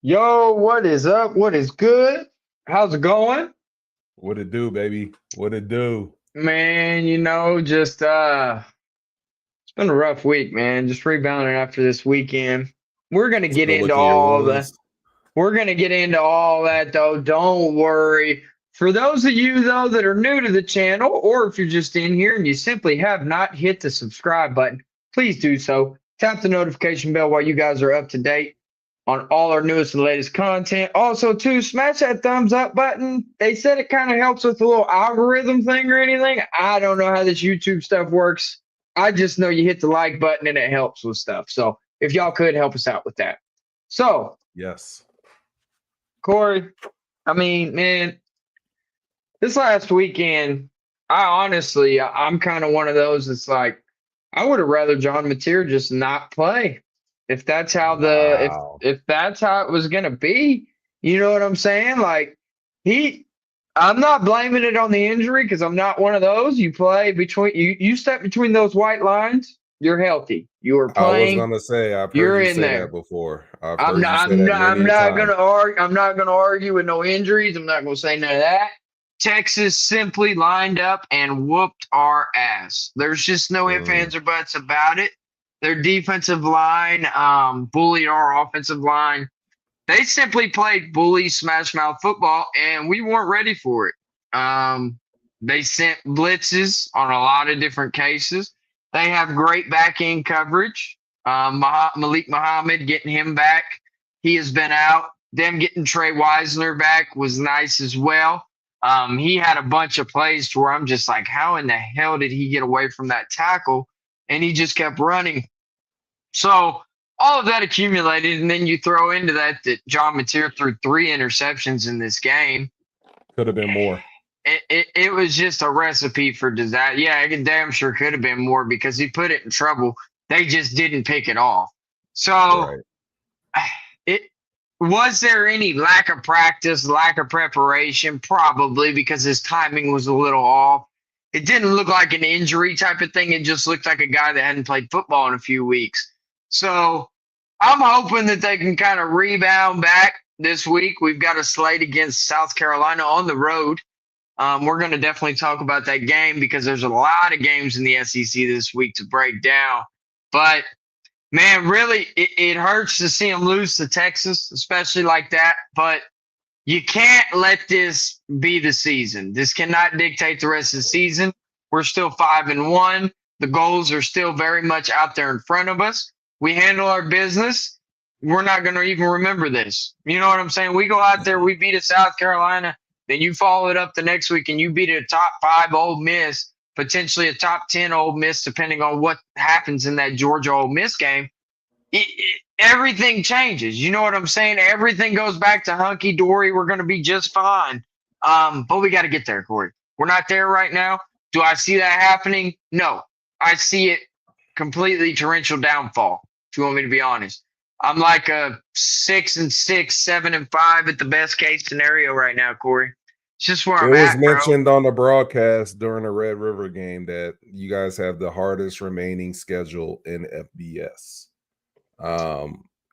Yo, what is up? What is good? How's it going? What it do, baby? What it do? Man, it's been a rough week, man. Just rebounding after this weekend. We're gonna get Still into licking your all the wounds. we're gonna get into all that though. Don't worry. For those of you though that are new to the channel, or if you're just in here and you simply have not hit the subscribe button, please do so. Tap the notification bell while you guys are up to date on all our newest and latest content. Also, too, smash that thumbs up button. They said it kind of helps with the little algorithm thing or anything. I don't know how this YouTube stuff works. I just know you hit the like button and it helps with stuff. So if y'all could help us out with that. So, Yes. Corey, I mean, man, this last weekend, I'm kind of one of those that's like, I would have rather John Mateer just not play. If that's how the Wow. if that's how it was gonna be, you know what I'm saying? Like he I'm not blaming it on the injury because I'm not one of those. You play between you step between those white lines, you're healthy. You are I was playing, gonna say, I've heard you're you in say that there. before. I've heard you say that I'm many a not time. gonna argue. I'm not gonna argue with no injuries. I'm not gonna say none of that. Texas simply lined up and whooped our ass. There's just no ifs, Mm. ands, or buts about it. Their defensive line bullied our offensive line. They simply played bully smash mouth football, and we weren't ready for it. They sent blitzes on a lot of different cases. They have great back end coverage. Malik Muhammad getting him back. He has been out. Them getting Trey Weisner back was nice as well. He had a bunch of plays to where I'm just like, how in the hell did he get away from that tackle? And he just kept running. So all of that accumulated, and then you throw into that John Mateer threw three interceptions in this game. Could have been more. It was just a recipe for disaster. Yeah, it damn sure could have been more because he put it in trouble. They just didn't pick it off. So Right. it was there any lack of practice, lack of preparation? Probably because his timing was a little off. It didn't look like an injury type of thing. It just looked like a guy that hadn't played football in a few weeks. So I'm hoping that they can kind of rebound back this week. We've got a slate against South Carolina on the road. We're going to definitely talk about that game because there's a lot of games in the SEC this week to break down. But man, really, it hurts to see them lose to Texas, especially like that. But you can't let this be the season. This cannot dictate the rest of the season. We're still 5-1. The goals are still very much out there in front of us. We handle our business. We're not going to even remember this. You know what I'm saying? We go out there, we beat a South Carolina, then you follow it up the next week and you beat a top five Ole Miss, potentially a top 10 Ole Miss, depending on what happens in that Georgia Ole Miss game. Everything changes. You know what I'm saying? Everything goes back to hunky dory. We're going to be just fine. But we got to get there, Corey. We're not there right now. Do I see that happening? No. I see it completely torrential downfall, if you want me to be honest. I'm like a 6-6, 7-5 at the best case scenario right now, Corey. It's just where It I'm was at, bro. mentioned on the broadcast during the Red River game that you guys have the hardest remaining schedule in FBS.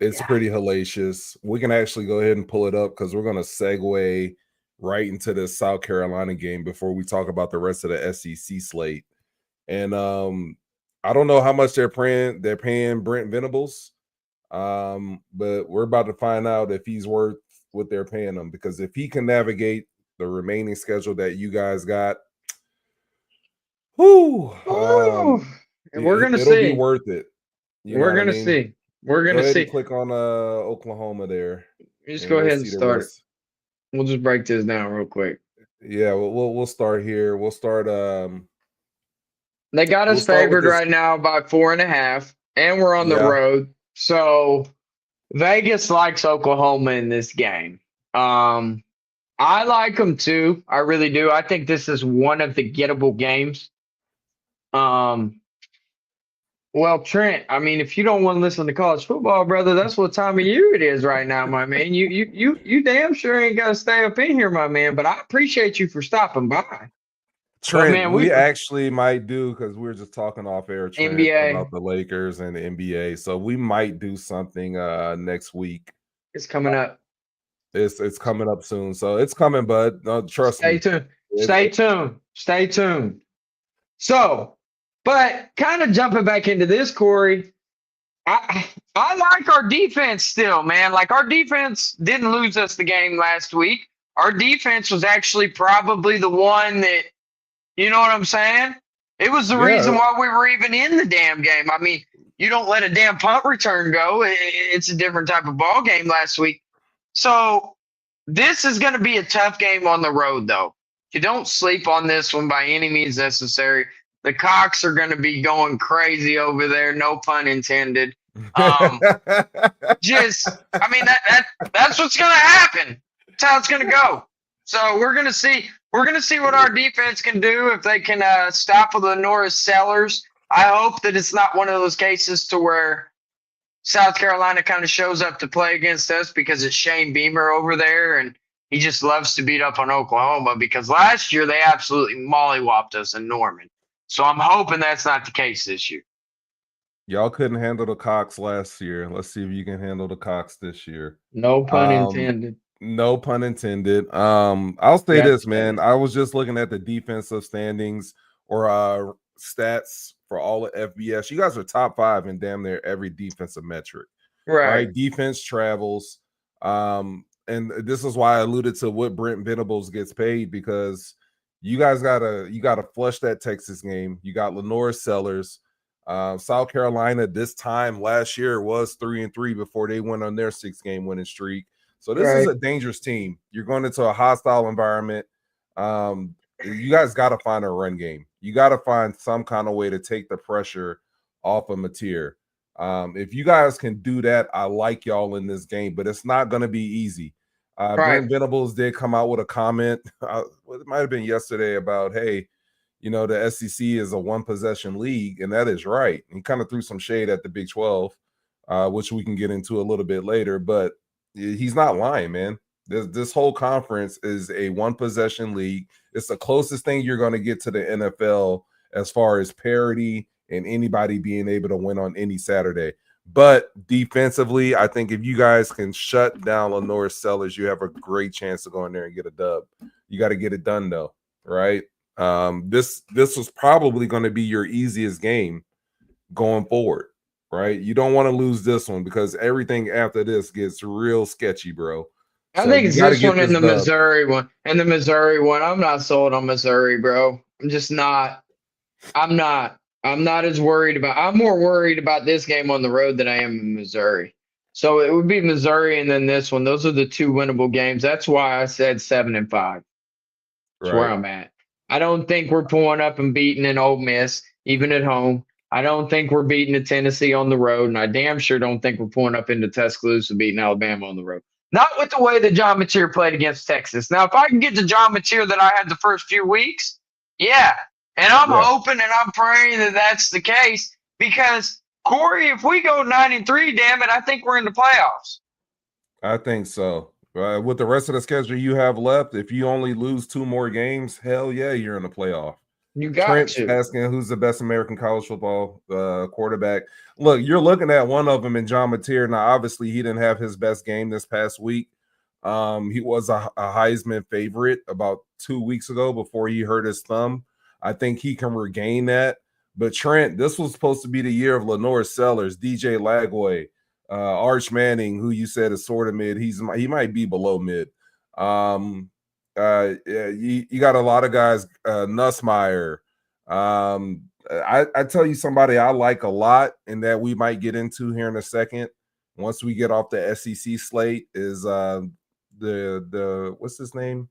It's Yeah. pretty hellacious. We can actually go ahead and pull it up because we're going to segue right into the South Carolina game before we talk about the rest of the SEC slate. And I don't know how much they're paying Brent Venables, but we're about to find out if he's worth what they're paying him, because if he can navigate the remaining schedule that you guys got, whoo, Ooh. And we're going to it'll be see. worth it. You know We're what I going to mean? see. We're going Go to ahead and see. click on Oklahoma there, You just and go we'll ahead and see the start it. rest. We'll just break this down real quick. Yeah, we'll start here. They got We'll us start with favored this. right now by 4.5, and we're on the Yeah, road. So Vegas likes Oklahoma in this game. Um, I like them too. I really do. I think this is one of the gettable games. Um, well, Trent, I mean, if you don't want to listen to college football, brother, that's what time of year it is right now, my man. You damn sure ain't got to stay up in here, my man. But I appreciate you for stopping by. But Trent, man, we we actually might do, because we were just talking off air, Trent, NBA. about the Lakers and the NBA. So we might do something next week It's coming up. It's coming up soon, so it's coming, bud. No, trust Stay me. tuned. Stay tuned. Stay tuned. So, but kind of jumping back into this, Corey, I like our defense still, man. Like our defense didn't lose us the game last week. Our defense was actually probably the one that, you know what I'm saying? It was the reason Yeah, why we were even in the damn game. I mean, you don't let a damn punt return go. It's a different type of ball game last week. So this is going to be a tough game on the road, though. You don't sleep on this one by any means necessary. The Cox are going to be going crazy over there, no pun intended. Um, I mean that's what's going to happen. That's how it's going to go. So we're going to see. We're going to see what our defense can do if they can stop the Norris Sellers. I hope that it's not one of those cases to where South Carolina kind of shows up to play against us because it's Shane Beamer over there and he just loves to beat up on Oklahoma because last year they absolutely mollywopped us in Norman. So I'm hoping that's not the case this year. y'all couldn't handle the Cox last year. Let's see if you can handle the Cox this year. No pun intended. No pun intended. I'll say Got this, man. I was just looking at the defensive standings or stats for all of FBS. You guys are top 5 in damn near every defensive metric. Right? Defense travels. And this is why I alluded to what Brent Venables gets paid because you guys gotta flush that Texas game. You got Lenore Sellers. South Carolina this time last year was 3-3 before they went on their 6-game winning streak. So this is a dangerous team. You're going into a hostile environment. You guys got to find a run game. You got to find some kind of way to take the pressure off of Mateer. If you guys can do that, I like y'all in this game, but it's not going to be easy. Brent Venables did come out with a comment. It might have been yesterday about, hey, you know, the SEC is a one-possession league, and that is right. He kind of threw some shade at the Big 12, which we can get into a little bit later, but he's not lying, man. This whole conference is a one-possession league. It's the closest thing you're going to get to the NFL as far as parity and anybody being able to win on any Saturday. But defensively, I think if you guys can shut down Lenore Sellers, you have a great chance to go in there and get a dub. You got to get it done, though, right? This was probably going to be your easiest game going forward, right? You don't want to lose this one because everything after this gets real sketchy, bro. I think it's this one and the Missouri one. And the Missouri one, I'm not sold on Missouri, bro. I'm just not. I'm not as worried about. I'm more worried about this game on the road than I am in Missouri. So it would be Missouri and then this one. Those are the 2 winnable games. That's why I said 7-5. That's where I'm at. I don't think we're pulling up and beating an Ole Miss, even at home. I don't think we're beating a Tennessee on the road, and I damn sure don't think we're pulling up into Tuscaloosa beating Alabama on the road. Not with the way that John Mateer played against Texas. Now, if I can get to John Mateer that I had the first few weeks, yeah. And I'm hoping and I'm praying that that's the case because, Corey, if we go 9-3, damn it, I think we're in the playoffs. I think so. With the rest of the schedule you have left, if you only lose 2 more games, hell yeah, you're in the playoff. You got Trent's to. asking who's the best American college football quarterback. Look, you're looking at one of them in John Mateer. Now, obviously, he didn't have his best game this past week. He was a Heisman favorite about 2 weeks ago before he hurt his thumb. I think he can regain that. But Trent, this was supposed to be the year of Lenore Sellers, DJ Lagway, Arch Manning, who you said is sort of mid. He might be below mid. You got a lot of guys, Nussmeyer. I tell you somebody I like a lot and that we might get into here in a second once we get off the SEC slate is the what's his name?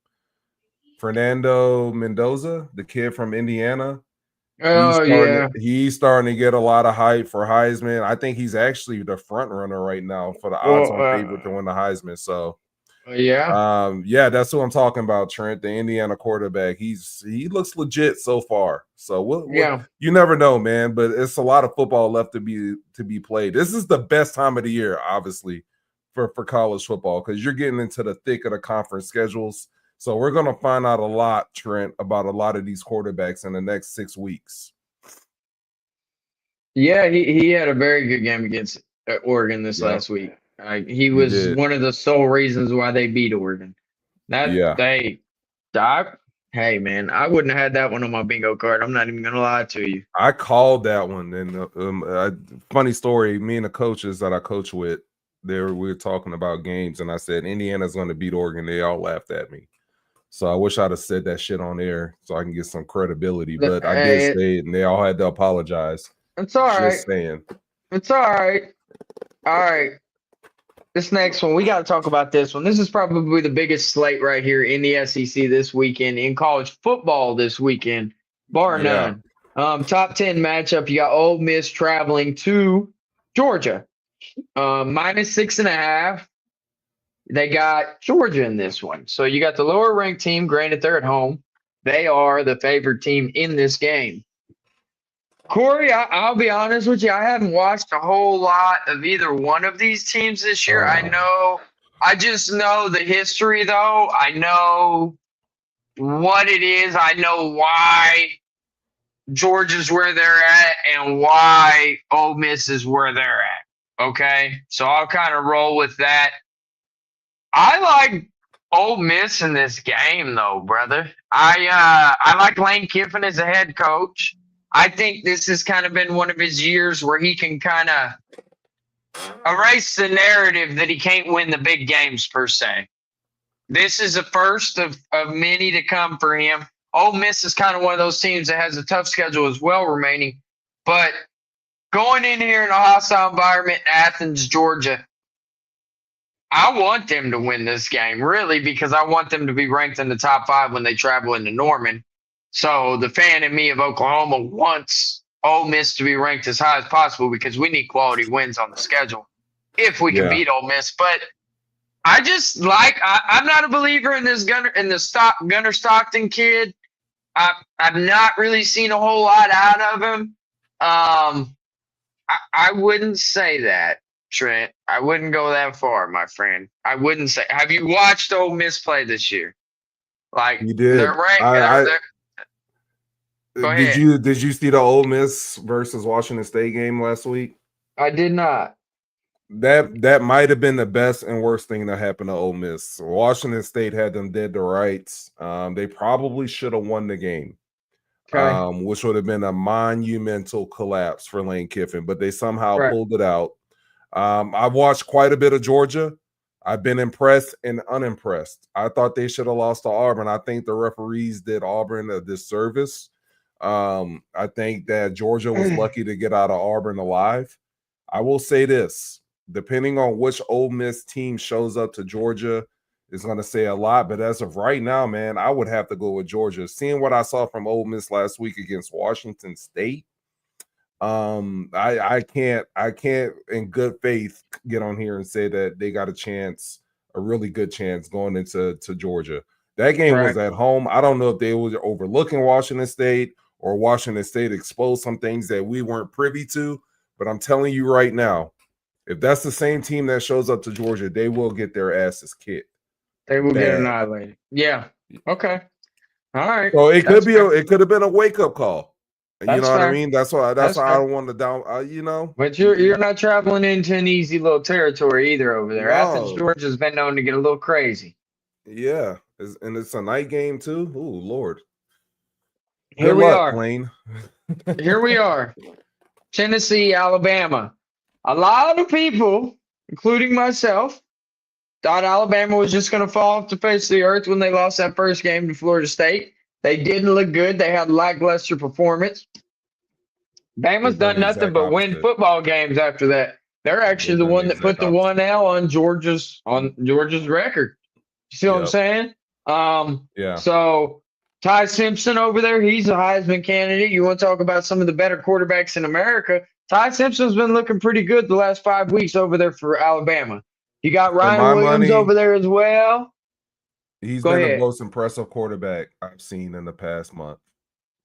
Fernando Mendoza, the kid from Indiana. He's starting to get a lot of hype for Heisman. I think he's actually the front runner right now for the odds-on favorite to win the Heisman. So that's what I'm talking about, Trent, the Indiana quarterback. He looks legit so far. So you never know, man. But it's a lot of football left to be played. This is the best time of the year, obviously, for college football because you're getting into the thick of the conference schedules. So we're going to find out a lot, Trent, about a lot of these quarterbacks in the next 6 weeks. Yeah, he had a very good game against Oregon this last week. He He was did. one of the sole reasons why they beat Oregon. That Yeah. they, I, hey man, I wouldn't have had that one on my bingo card. I'm not even gonna lie to you. I called that one, and funny story. Me and the coaches that I coach with, we were talking about games, and I said Indiana's going to beat Oregon. They all laughed at me. So I wish I'd have said that shit on air so I can get some credibility. But I did Hey, say it, and they all had to apologize. it's all right. Just saying. It's all right. All right. This next one, we got to talk about this one. This is probably the biggest slate right here in the SEC this weekend, in college football this weekend, bar Yeah. none. Top 10 matchup. You got Ole Miss traveling to Georgia, -6.5. They got Georgia in this one. So you got the lower ranked team. Granted, they're at home. They are the favored team in this game. Corey, I'll be honest with you. I haven't watched a whole lot of either one of these teams this year. I just know the history, though. I know what it is. I know why Georgia's where they're at and why Ole Miss is where they're at. Okay, so I'll kind of roll with that. I like Ole Miss in this game, though, brother. I like Lane Kiffin as a head coach. I think this has kind of been one of his years where he can kind of erase the narrative that he can't win the big games per se. This is a first of many to come for him. Ole Miss is kind of one of those teams that has a tough schedule as well remaining. But going in here in a hostile environment in Athens, Georgia, I want them to win this game, really, because I want them to be ranked in the top 5 when they travel into Norman. So the fan in me of Oklahoma wants Ole Miss to be ranked as high as possible because we need quality wins on the schedule if we can Yeah. beat Ole Miss. But I just I'm not a believer in this Gunner Stockton kid. I've not really seen a whole lot out of him. I wouldn't say that, Trent. I wouldn't go that far, my friend. I wouldn't say. Have you watched Ole Miss play this year? Like You they're did. ranked. I Go did ahead. you see the Ole Miss versus Washington State game last week? I did not. That might have been the best and worst thing that happened to Ole Miss. Washington State had them dead to rights. They probably should have won the game, Okay. which would have been a monumental collapse for Lane Kiffin, but they somehow Right. pulled it out. I've watched quite a bit of Georgia. I've been impressed and unimpressed. I thought they should have lost to Auburn. I think the referees did Auburn a disservice. I think that Georgia was lucky to get out of Auburn alive. I will say this, depending on which Ole Miss team shows up to Georgia is going to say a lot. But as of right now, man, I would have to go with Georgia. Seeing what I saw from Ole Miss last week against Washington State, I can't in good faith get on here and say that they got a chance, a really good chance going into Georgia. That game was Right. at home. I don't know if they were overlooking Washington State or Washington State exposed some things that we weren't privy to. But I'm telling you right now, if that's the same team that shows up to Georgia, they will get their asses kicked They will get bad. annihilated. Yeah. Okay. All right. So That's fair. it could have been a wake up call. You That's know what I fair. mean? That's why That's I fair. don't want to down. You know, But you're not traveling into an easy little territory either over there. Athens, no, Georgia's been known to get a little crazy. yeah, and it's a night game too. Oh Lord, Here good we luck, are. Lane. Here we are. Tennessee, Alabama. A lot of people, including myself, thought Alabama was just going to fall off the face of the earth when they lost that first game to Florida State. They didn't look good. They had a lackluster performance. Bama's They've done done the nothing exact but win opposite. football games after that. They're actually They've the done the one that put exact the opposite. 1L on Georgia's record. You see what I'm Yep. saying? Yeah. So Ty Simpson over there, he's a Heisman candidate. You want to talk about some of the better quarterbacks in America? Ty Simpson's been looking pretty good the last 5 weeks over there for Alabama. You got For Ryan my Williams money, over there as well. he's Go been the ahead. most impressive quarterback I've seen in the past month.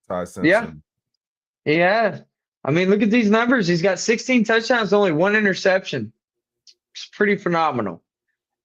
Ty Yeah, Simpson. he has. I mean, look at these numbers. He's got 16 touchdowns, only 1 interception. It's pretty phenomenal.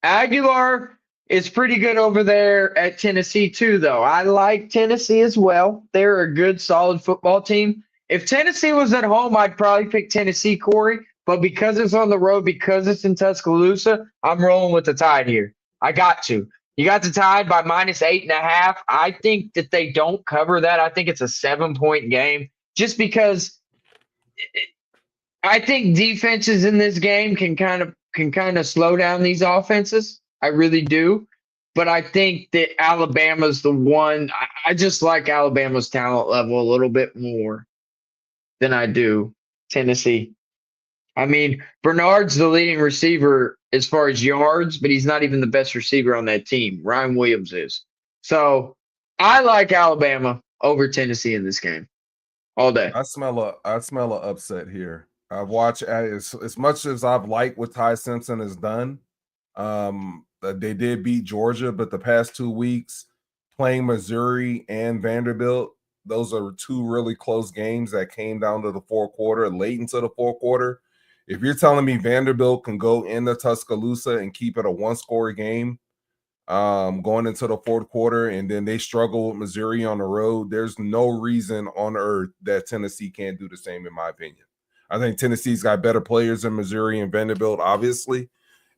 Aguilar is pretty good over there at Tennessee, too, though. I like Tennessee as well. They're a good, solid football team. If Tennessee was at home, I'd probably pick Tennessee, Corey. but because it's on the road, because it's in Tuscaloosa, I'm rolling with the Tide here. I got to. You got the Tide by -8.5. I think that they don't cover that. I think it's a 7-point game just because I think defenses in this game can kind of slow down these offenses. I really do. But I think that Alabama's the one. I just like Alabama's talent level a little bit more than I do Tennessee. I mean, Bernard's the leading receiver as far as yards, but he's not even the best receiver on that team. Ryan Williams is. So I like Alabama over Tennessee in this game all day. I smell a upset here. I've watched as much as I've liked what Ty Simpson has done. They did beat Georgia, but the past 2 weeks playing Missouri and Vanderbilt, those are two really close games that came down to the fourth quarter, late into the fourth quarter. If you're telling me Vanderbilt can go into Tuscaloosa and keep it a one-score game, going into the fourth quarter, and then they struggle with Missouri on the road, there's no reason on earth that Tennessee can't do the same, in my opinion. I think Tennessee's got better players than Missouri and Vanderbilt, obviously.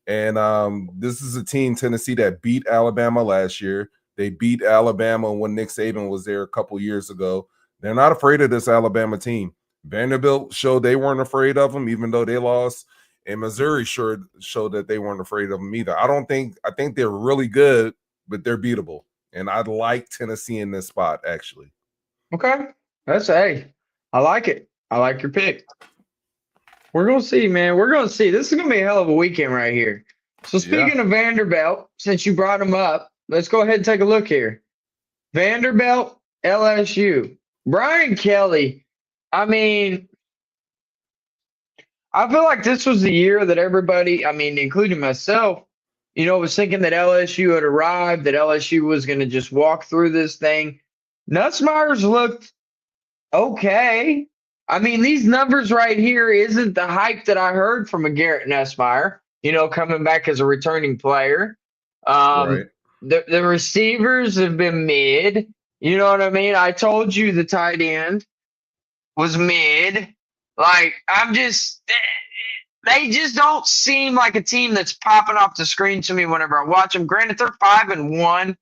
And this is a team, Tennessee, that beat Alabama last year. They beat Alabama when Nick Saban was there a couple years ago. They're not afraid of this Alabama team. Vanderbilt showed they weren't afraid of them, even though they lost. And Missouri showed that they weren't afraid of them either. I think they're really good, but they're beatable. And I'd like Tennessee in this spot, actually. Okay. I like it. I like your pick. We're going to see, man. We're going to see. This is going to be a hell of a weekend right here. So speaking of Vanderbilt, since you brought them up, let's go ahead and take a look here. Vanderbilt, LSU. Brian Kelly, I mean, I feel like this was the year that everybody, I mean, including myself, was thinking that LSU had arrived, that LSU was going to just walk through this thing. Nussmeier's looked okay. I mean, these numbers right here isn't the hype that I heard from a Garrett Nussmeier, coming back as a returning player. Right. The receivers have been mid. You know what I mean? I told you the tight end was mid. Like, they just don't seem like a team that's popping off the screen to me whenever I watch them. Granted, they're 5-1.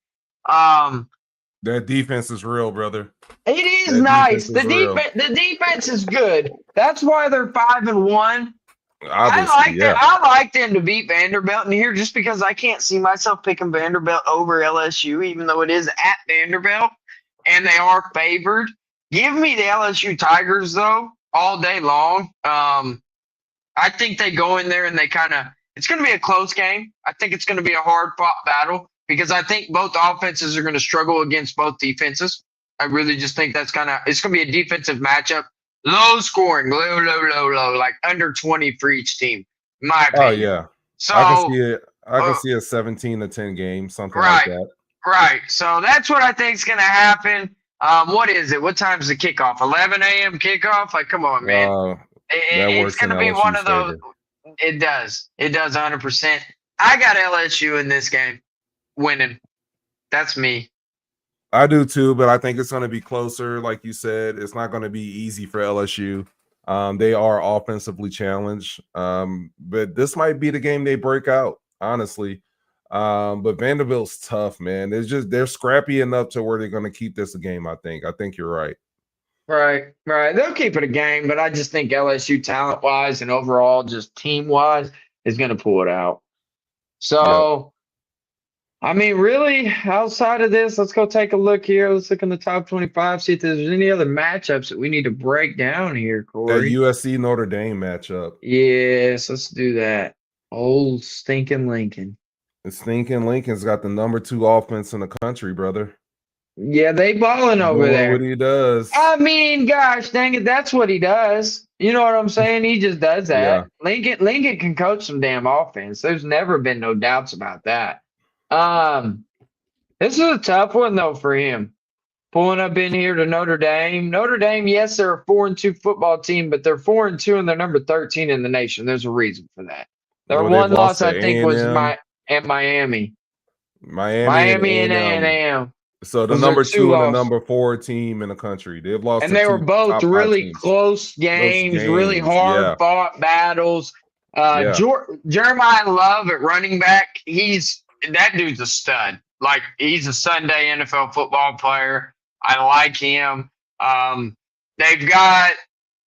That defense is real, brother. It is nice. The defense is good. That's why they're 5-1. Obviously, I like them to beat Vanderbilt in here just because I can't see myself picking Vanderbilt over LSU, even though it is at Vanderbilt and they are favored. Give me the LSU Tigers, though, all day long. I think they go in there and it's going to be a close game. I think it's going to be a hard-fought battle because I think both offenses are going to struggle against both defenses. I really just think it's going to be a defensive matchup. Low scoring, low, like under 20 for each team, in my opinion. Oh, yeah. So I can see it. I can see a 17-10 game, something like that. Right. So that's what I think is going to happen. What is it? What time's the kickoff? 11 a.m. kickoff? Like, come on, man. It's going to be one of those. It does. It does 100%. I got LSU in this game winning. That's me. I do too, but I think it's going to be closer. Like you said, it's not going to be easy for LSU. They are offensively challenged, but this might be the game they break out, honestly. But Vanderbilt's tough, man. They're scrappy enough to where they're going to keep this a game. I think you're right. Right. They'll keep it a game, but I just think LSU talent-wise and overall just team-wise is going to pull it out. So, I mean, really, outside of this, let's go take a look here. Let's look in the top 25, see if there's any other matchups that we need to break down here, Corey. That USC Notre Dame matchup. Yes, let's do that. Old stinking Lincoln. The stinking Lincoln's got the number 2 offense in the country, brother. Yeah, they balling over there. What he does. I mean, gosh dang it, that's what he does. You know what I'm saying? He just does that. Yeah. Lincoln can coach some damn offense. There's never been no doubts about that. This is a tough one though for him. Pulling up in here to Notre Dame. Notre Dame, yes, they're a 4-2 football team, but they're 4-2 and they're number 13 in the nation. There's a reason for that. Their one loss, I think, was at Miami. Miami and A&M. So the Those are number 2 2 and the losses. number 4 team in the country. They've lost And to they were 2 both top 5 really teams. close Those games, really games, hard yeah, fought battles. yeah. Jeremiah Love at running back, that dude's a stud. Like, he's a Sunday NFL football player. I like him. They've got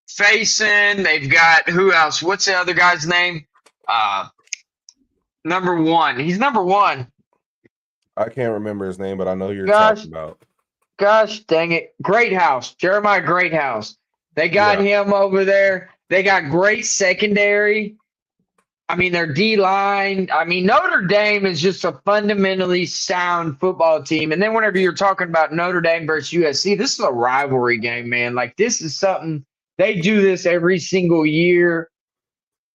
Faison. They've got who else? What's the other guy's name? Number 1. He's number 1. I can't remember his name, but I know who you're Gosh, talking about. gosh dang it. Greathouse. Jeremiah Greathouse. They got Yeah, him over there. They got great secondary. I mean, their D line. I mean, Notre Dame is just a fundamentally sound football team. And then whenever you're talking about Notre Dame versus USC, this is a rivalry game, man. Like, this is something they do this every single year.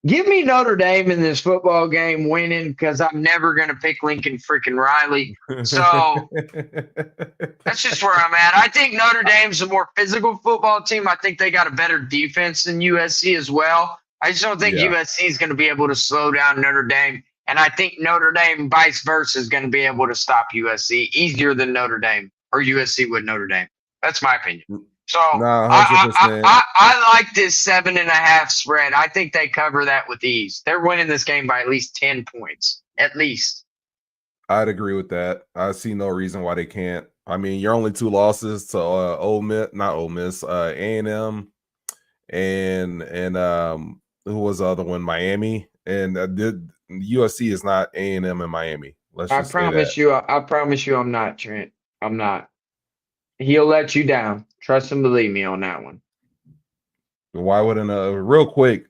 Give me Notre Dame in this football game winning because I'm never going to pick Lincoln freaking Riley. So that's just where I'm at. I think Notre Dame's a more physical football team. I think they got a better defense than USC as well. I just don't think yeah. USC is going to be able to slow down Notre Dame. And I think Notre Dame, vice versa, is going to be able to stop USC easier than Notre Dame or USC with Notre Dame. That's my opinion. So Nah, I, I, 100%. I, I like this 7.5 spread. I think they cover that with ease. They're winning this game by at least 10 points, at least. I'd agree with that. I see no reason why they can't. I mean, your only 2 losses to Ole Miss, not Ole Miss, A&M, and who was the other one? Miami, and USC is not A&M and Miami. Let's I just say that. promise you. I promise you, I'm not, Trent. I'm not. He'll let you down. Trust and believe me on that one. Why wouldn't real quick?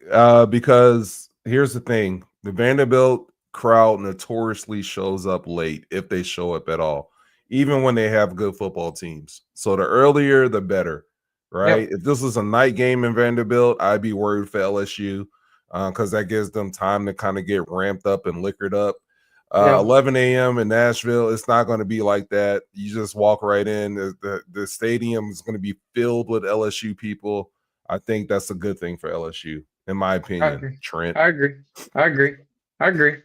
Because here's the thing: the Vanderbilt crowd notoriously shows up late if they show up at all, even when they have good football teams. So the earlier, the better, right? Yep. If this was a night game in Vanderbilt, I'd be worried for LSU because that gives them time to kind of get ramped up and liquored up. Yeah. 11 a.m. in Nashville, it's not going to be like that. You just walk right in. The stadium is going to be filled with LSU people. I think that's a good thing for LSU, in my I opinion, agree. Trent. I agree. I agree. I agree.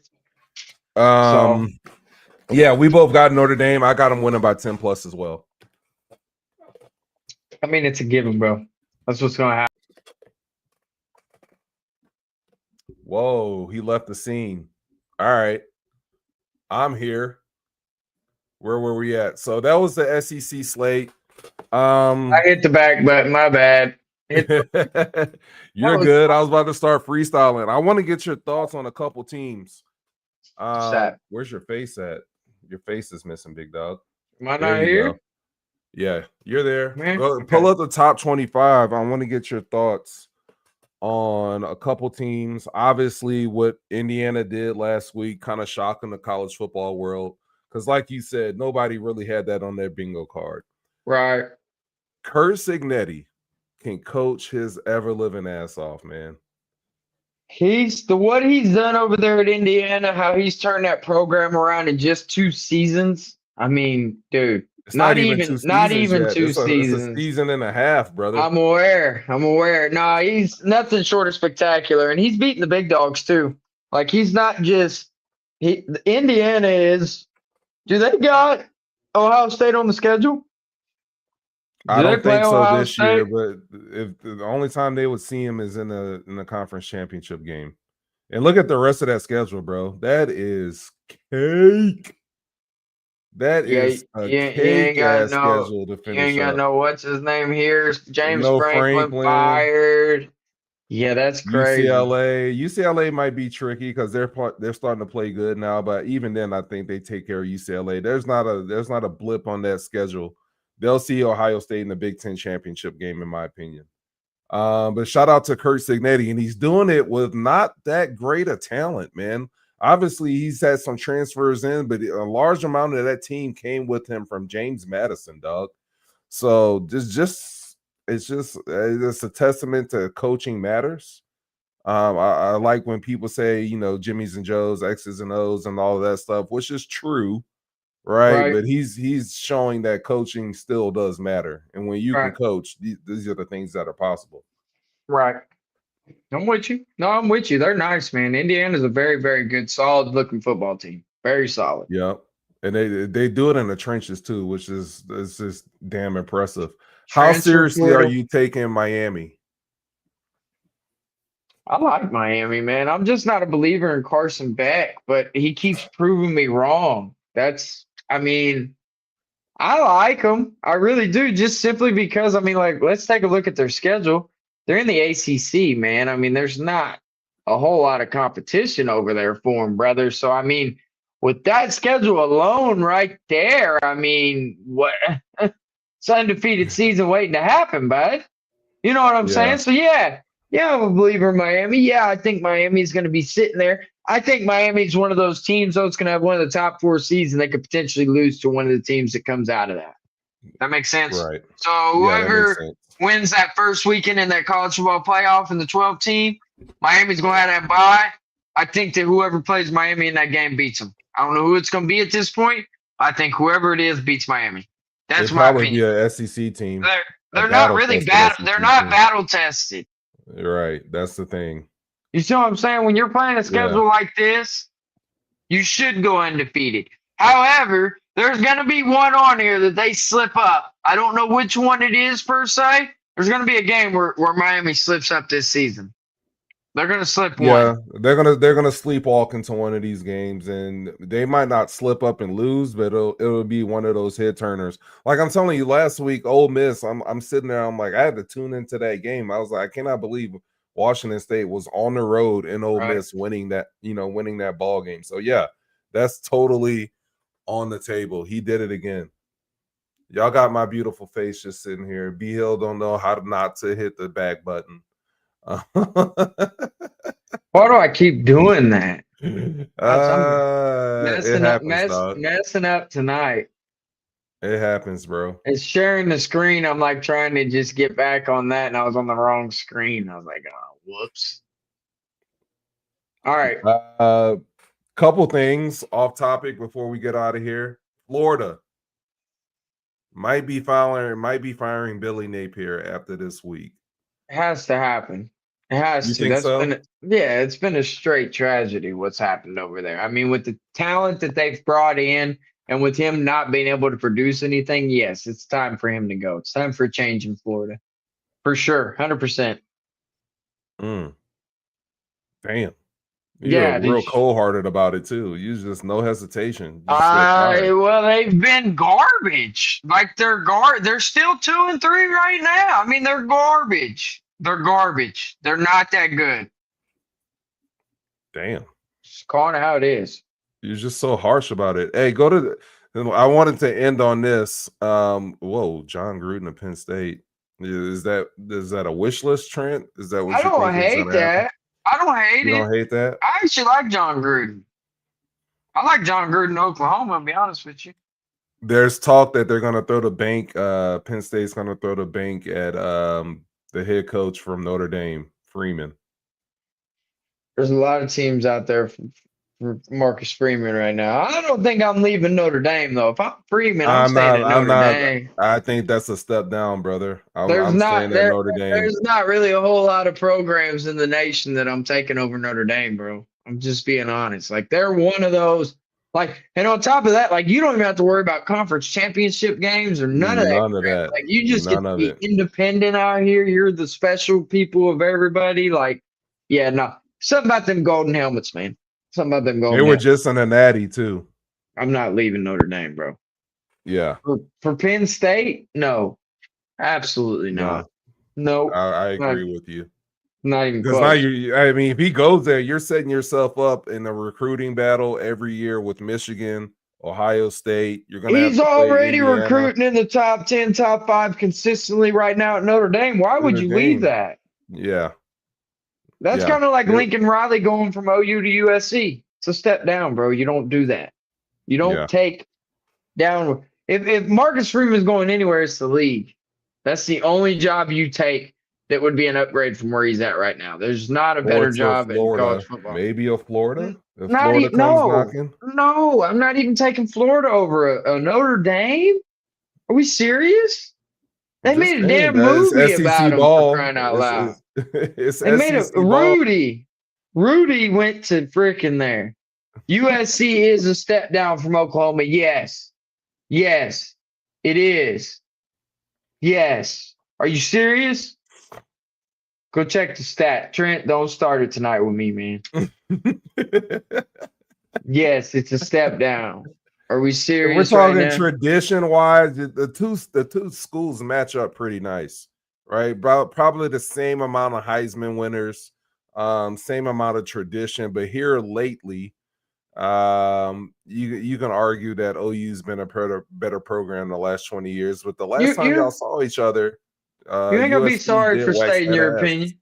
So Yeah, we both got Notre Dame. I got them winning by 10 plus as well. I mean, it's a given, bro. That's what's gonna happen. Whoa, he left the scene. All right, I'm here. Where were we at? So that was the SEC slate. I hit the back button. My bad. You're good. I was about to start freestyling. I want to get your thoughts on a couple teams. Where's your face at? Your face is missing, big dog. Am I There not you here? go. Yeah, you're there. Man, Go, pull up the top 25. I want to get your thoughts on a couple teams. Obviously, what Indiana did last week, kind of shocking the college football world. Because, like you said, nobody really had that on their bingo card. Right. Kurt Signetti can coach his ever-living ass off, man. What he's done over there at Indiana, how he's turned that program around in just 2 seasons. I mean, dude, It's not even 2 seasons yet. 2 It's a seasons. season and a half, brother. I'm aware. No, he's nothing short of spectacular, and he's beating the big dogs too. Like, he's not just Indiana is. Do they got Ohio State on the schedule? I don't think so Ohio this year, State? but if the only time they would see him is in the conference championship game. And look at the rest of that schedule, bro. That is cake. That is a cake ass schedule to finish. You ain't got up. no what's his name here. James No Franklin fired. Yeah, that's crazy. UCLA might be tricky because they're starting to play good now, but even then, I think they take care of UCLA. There's not a blip on that schedule. They'll see Ohio State in the Big Ten championship game, in my opinion. But shout out to Kurt Signetti, and he's doing it with not that great a talent, man. Obviously, he's had some transfers in, but a large amount of that team came with him from James Madison, dog. So it's a testament to coaching matters. I like when people say, Jimmy's and Joe's, X's and O's, and all of that stuff, which is true. Right. But he's showing that coaching still does matter. And when you can coach, these are the things that are possible. Right. I'm with you. No, I'm with you. They're nice, man. Indiana's a very, very good, solid looking football team. Very solid. Yep. And they do it in the trenches too, which is just damn impressive. How Transfer seriously are portal. you taking Miami? I like Miami, man. I'm just not a believer in Carson Beck, but he keeps proving me wrong. I mean, I like them. I really do, just simply because, I mean, like, let's take a look at their schedule. They're in the ACC, man. I mean, there's not a whole lot of competition over there for them, brother. So, I mean, with that schedule alone right there, I mean, what it's undefeated season waiting to happen, bud. You know what I'm Yeah. saying? So yeah, I'm a believer in Miami. Yeah, I think Miami's going to be sitting there. I think Miami's one of those teams though. It's going to have one of the top 4 seeds, and they could potentially lose to one of the teams that comes out of that. That makes sense. Right. So Yeah, that makes whoever sense. wins that first weekend in that college football playoff in the 12 team, Miami's going to have that bye. I think that whoever plays Miami in that game beats them. I don't know who it's going to be at this point. I think whoever it is beats Miami. That's It'd my probably be opinion. a SEC team. They're not battle really tested bad. SEC They're not team. battle tested. Right. That's the thing. You see what I'm saying? When you're playing a schedule like this, you should go undefeated. However, there's going to be one on here that they slip up. I don't know which one it is per se. There's going to be a game where Miami slips up this season. They're going to slip Yeah, one. they're gonna sleepwalk into one of these games, and they might not slip up and lose, but it'll be one of those hit turners. Like I'm telling you, last week, Ole Miss, I'm sitting there, I'm like, I had to tune into that game. I was like, I cannot believe Washington State was on the road in Ole Right. Miss winning that ball game. So yeah, that's totally on the table. He did it again. Y'all got my beautiful face just sitting here. B Hill don't know how not to hit the back button. Why do I keep doing that? I'm It happens, dog. messing up tonight. It happens, bro. It's sharing the screen. I'm like trying to just get back on that, and I was on the wrong screen. I was like, oh, whoops. All right. Couple things off topic before we get out of here. Florida might be firing Billy Napier after this week. It has to happen. It has You to. think That's so? it's been a straight tragedy what's happened over there. I mean, with the talent that they've brought in and with him not being able to produce anything, yes, it's time for him to go. It's time for a change in Florida. For sure. 100%. Damn. You're Yeah, real cold-hearted about it too. You just no hesitation. Well, they've been garbage. Like they're still 2-3 right now. I mean, they're garbage. They're garbage. They're not that good. Damn. Just calling it how it is. You're just so harsh about it. Hey, I wanted to end on this. Whoa, John Gruden of Penn State. Is that a wish list, Trent? Is that what I you don't think is hate gonna happen? that. I don't hate You it. don't hate that? I actually like John Gruden. I like John Gruden in Oklahoma, to be honest with you. There's talk that they're gonna throw the bank. Penn State's gonna throw the bank at the head coach from Notre Dame, Freeman. There's a lot of teams out there for Marcus Freeman right now. I don't think I'm leaving Notre Dame though. If I'm Freeman, I'm staying at Notre Dame. I think that's a step down, brother. There's I'm staying at Notre Dame. There's not really a whole lot of programs in the nation that I'm taking over Notre Dame, bro. I'm just being honest. Like they're one of those. Like, and on top of that, like you don't even have to worry about conference championship games or none of that. None of that. Like you just get to be independent out here. You're the special people of everybody. Like, yeah, no. Something about them golden helmets, man. Something about them golden They were helmets. just in a natty too. I'm not leaving Notre Dame, bro. Yeah. For Penn State, no. Absolutely not. No. I agree with you. Not even because now if he goes there, you're setting yourself up in a recruiting battle every year with Michigan, Ohio State. He's already recruiting in the top 10, top 5 consistently right now at Notre Dame. Why would you leave that? Yeah. That's kind of like Lincoln Riley going from OU to USC. It's a step down, bro. You don't do that. You don't take down. If Marcus Freeman's going anywhere, it's the league. That's the only job you take that would be an upgrade from where he's at right now. There's not a better job in college football. Maybe a Florida? No, I'm not even taking Florida over a Notre Dame. Are we serious? They made a damn movie about him for crying out loud. They made a Rudy went to freaking there. USC is a step down from Oklahoma. Yes. Yes. It is. Yes. Are you serious? Go check the stat. Trent, don't start it tonight with me, man. Yes, it's a step down. Are we If we're serious right talking now? tradition wise, the two schools match up pretty nice, right? Probably the same amount of Heisman winners, same amount of tradition, but here lately, you can argue that OU's been a better program the last 20 years. But the You last time y'all you saw each other, you ain't gotta be USC sorry did for wax stating that your ass. opinion.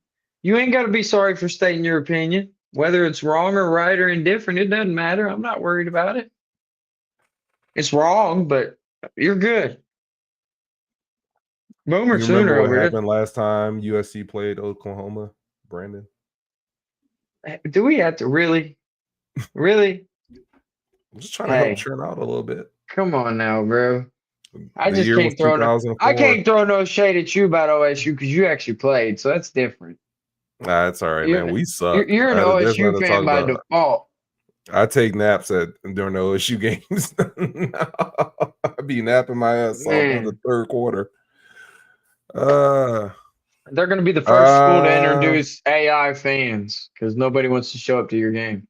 You ain't gotta be sorry for stating your opinion. Whether it's wrong or right or indifferent, it doesn't matter. I'm not worried about it. It's wrong, but you're good. Boomer You remember Sooner what over happened last time USC played Oklahoma, Brandon? there. Do we have to really? Really? I'm just trying to help Hey, Trent out a little bit. come on now, bro. I The just year was can't throw no, I 2004. can't throw no shade at you about OSU because you actually played, so that's different. Nah, it's all right, man. You're We suck. you're an There's nothing OSU to fan talk by about. default. I take naps during the OSU games. I be napping my ass off by the Man, third quarter. Uh, they're going to be the first school to uh, introduce AI fans because nobody wants to show up to your game.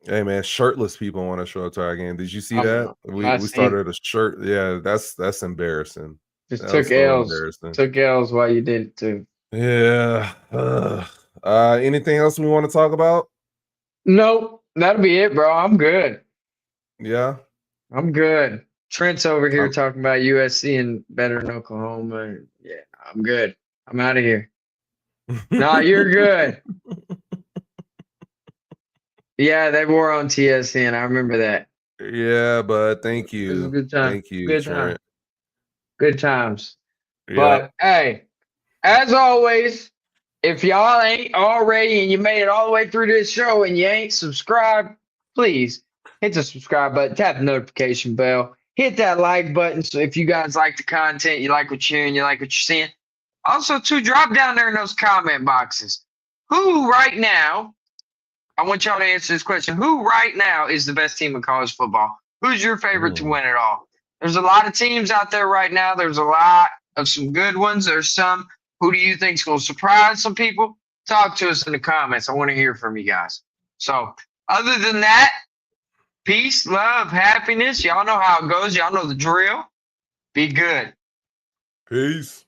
hey man, shirtless people want to show up to our game. Did you see I that? know. We I we seen started a shirt. Yeah, that's embarrassing. just That was took so L's. embarrassing. Took L's while you did it too. Yeah. Anything else we want to talk about? Nope, that'll be it, bro. I'm good. Yeah. I'm good. Trent's over here Um, talking about USC and better in Oklahoma. Yeah, I'm good. I'm out of here. Nah, you're good. Yeah, they were on TSN. I remember that. yeah, but thank It was a you. good time. Thank you, Good time. Trent. Good times. Yeah. But hey, as always, if y'all ain't already and you made it all the way through this show and you ain't subscribed, please hit the subscribe button, tap the notification bell, hit that like button. So if you guys like the content, you like what you're hearing, you like what you're seeing. Also, too, drop down there in those comment boxes. Who right now, I want y'all to answer this question. Who right now is the best team in college football? Who's your favorite to Mm. win it all? There's a lot of teams out there right now. There's a lot of some good ones. There's some. Who do you think is going to surprise some people? Talk to us in the comments. I want to hear from you guys. So, other than that, peace, love, happiness. Y'all know how it goes. Y'all know the drill. Be good. Peace.